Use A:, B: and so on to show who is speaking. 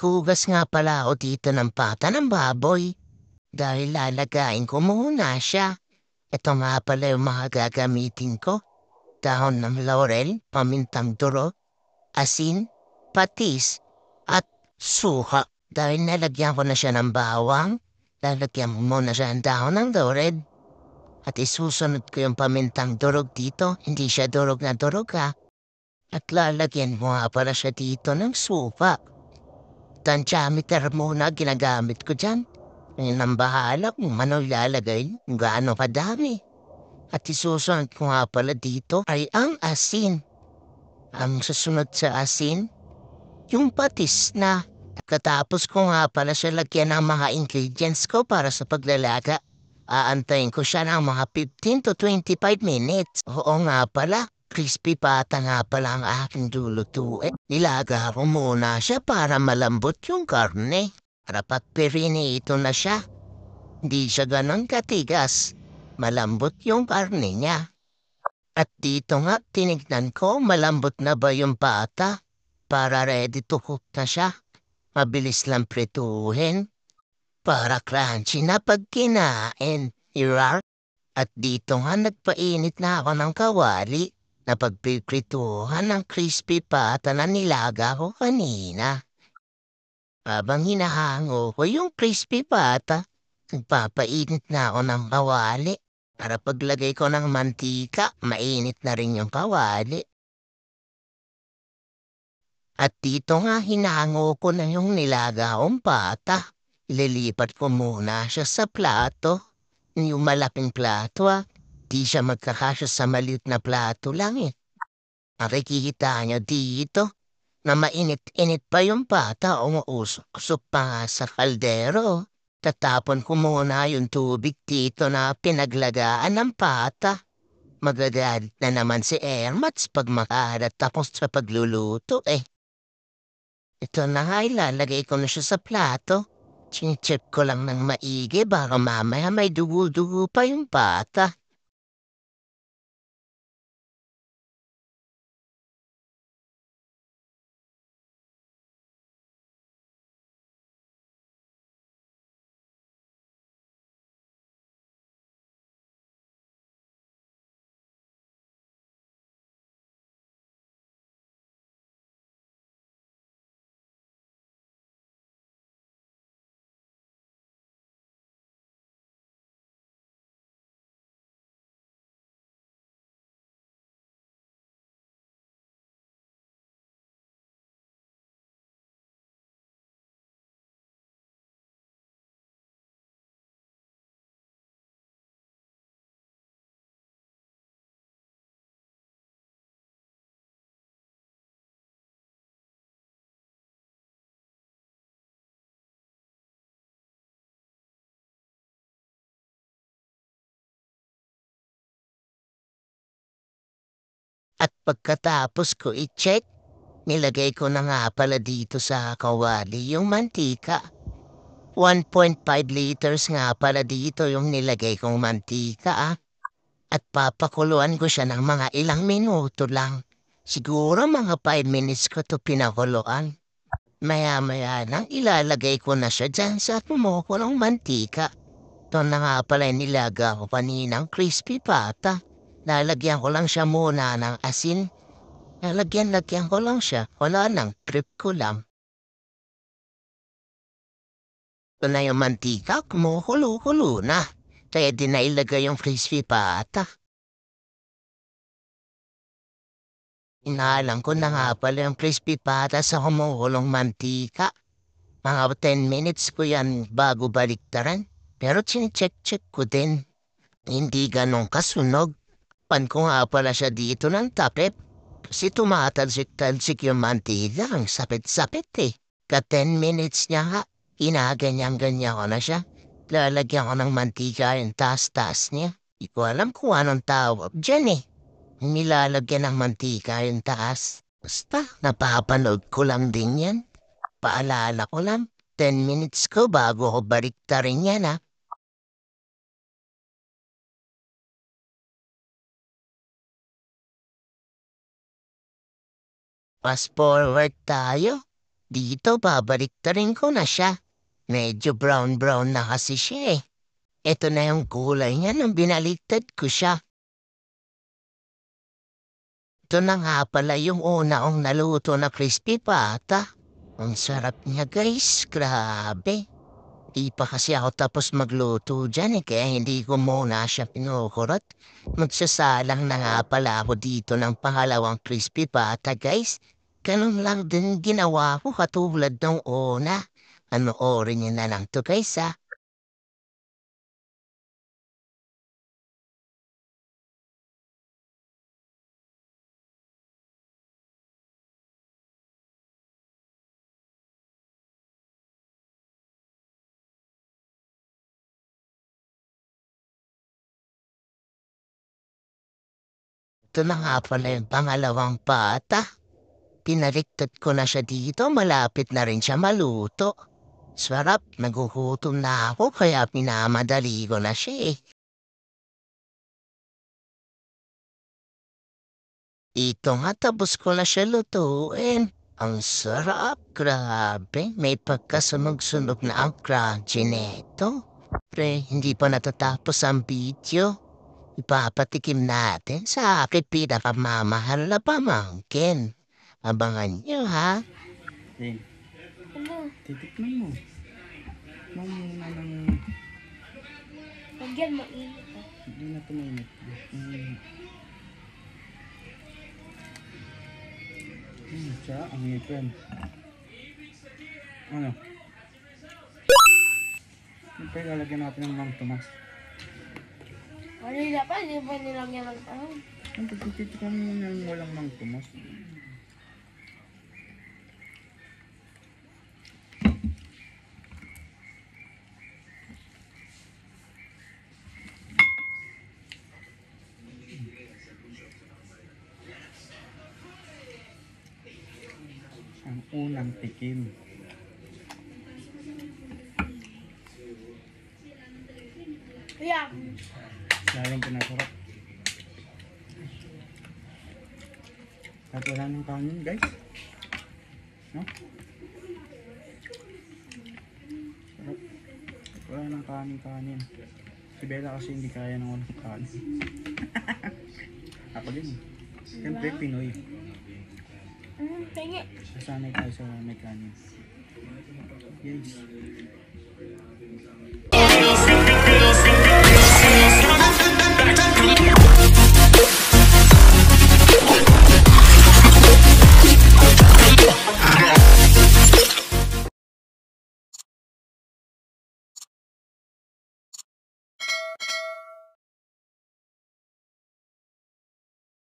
A: Maghugas nga pala ako dito ng pata ng baboy dahil lalagain ko muna siya. Ito nga pala yung mga gagamitin ko. Dahon ng laurel, pamintang durog, asin, patis, at suka. Dahil nalagyan ko na siya ng bawang, lalagyan mo muna siya ng dahon ng laurel. At isusunod ko yung pamintang durog dito, hindi siya durog na durog ha. At lalagyan mo nga pala siya dito ng suka. Tantiameter muna ginagamit ko dyan. Ngayon ang bahala kung ano ilalagay, kung gaano kadami. At isusunod ko nga pala dito ay ang asin. Ang susunod sa asin, yung patis na. Katapos ko nga pala siya lagyan ng mga ingredients ko para sa paglalaga. Aantayin ko siya ng mga 15 to 25 minutes. Oo nga pala, crispy pata nga pala ang aking lulutuin. Nilaga ko muna siya para malambot yung karne. Para pagpirinito na siya. Hindi siya ganon katigas. Malambot yung karne niya. At dito nga, tinignan ko malambot na ba yung pata para ready to cook na siya. Mabilis lang prituhin para crunchy na pag kinain. Irar. At dito nga nagpainit na ako ng kawali na pagpiprituhan ng crispy pata na nilaga ko kanina. Habang hinahango ko yung crispy pata, nagpapainit na ako ng kawali para paglagay ko ng mantika, mainit na rin yung kawali. At dito nga hinango ko na yung nilaga kong pata. Ililipat ko muna siya sa plato. Yung malaking plato di siya magkakasya sa maliit na plato lang eh. Makikita niyo dito na mainit-init pa yung pata umuusok-usok pa nga sa kaldero. Tatapon ko muna yung tubig dito na pinaglagaan ng pata. Magagalit na naman si Ermats pag makahalat tapos sa pagluluto eh. Ito na nga ilalagay ko na siya sa plato. Chine-check ko lang ng maigi baka mamaya may dugo-dugo pa yung pata. At pagkatapos ko i-check, nilagay ko na nga pala dito sa kawali yung mantika. 1.5 liters nga pala dito yung nilagay kong mantika At papakuluan ko siya ng mga ilang minuto lang. Siguro mga 5 minutes ko to pinakuluan. Maya-maya nang ilalagay ko na siya dyan sa kumukulong mantika. Ito na nga pala nilaga ko kaninang crispy pata. Lalagyan ko lang siya muna ng asin. Lalagyan ko lang siya. Wala nang trip ko lang. Ito na yung mantika, kumukulo-kulo na. Kaya di na ilagay yung crispy pata. Inalang ko na nga pala yung crispy pata sa kumukulong mantika. Mga 10 minutes ko yan bago baliktaran. Pero chinecheck-check ko din. Hindi ganong kasunog. Pan ko nga pala siya dito ng tapip. Kasi tumatalsik-talsik yung mantika. Ang sapit-sapit eh. Ka 10 minutes niya nga. Inaganyan-ganyan ko na siya. Lalagyan ko ng mantika yung taas-taas niya. Di ko alam kung anong tawag dyan eh. Nilalagyan ng mantika yung taas. Basta, napapanood ko lang din yan. Paalala ko lang, 10 minutes ko bago ko baliktarin yan ha. Fast forward tayo. Dito babaliktarin ko na siya. Medyo brown-brown na kasi siya eh. Ito na yung kulay niya nung binaliktad ko siya. Ito na nga pala yung una-ong naluto na crispy pata. Ang sarap niya guys, grabe. Di pa kasi ako tapos magluto dyan eh, kaya hindi ko muna siya pinukurot. Magsasalang na nga pala ako dito ng pangalawang crispy pata guys. Ganun lang din ginawa ko katulad ng una. Panoorin niyo na lang to guys ah. Ito na nga pala yung pangalawang pata. Pinaliktad ko na siya dito, malapit na rin siya maluto. Sarap, nagugutom na ako kaya pinamadali ko na siya eh. Ito nga tapos ko na siya lutuin. Ang sarap, grabe. May pagkasunog-sunog na ang crunchy neto. Pre, hindi pa natatapos ang video. Ipapatikim natin sa aking pinakamamahal na pamangkin. Abangan nyo ha.
B: Jane,
C: Ano?
B: titikman mo. Mamuna ng...
C: Lagyan mo init.
B: Hindi na tuminit. Siya, ang ngipin. Ano? Siyempre, lalagyan natin ng Mang Tomas.
C: Kanina pa, hindi pa nilagyan ng tahong.
B: Ang pagtititikman mo na yung walang Mang Tomas. Ang unang tikim.
C: Kaya,
B: Lalong pinasarap. Kahit wala ng kanin, guys. No? Sarap. Kahit wala ng kanin. Si Bella kasi hindi kaya ng walang kanin. Ako din. Siyempre, Pinoy.
C: tingi.
B: Sasanay tayo sa may kanin. Yes.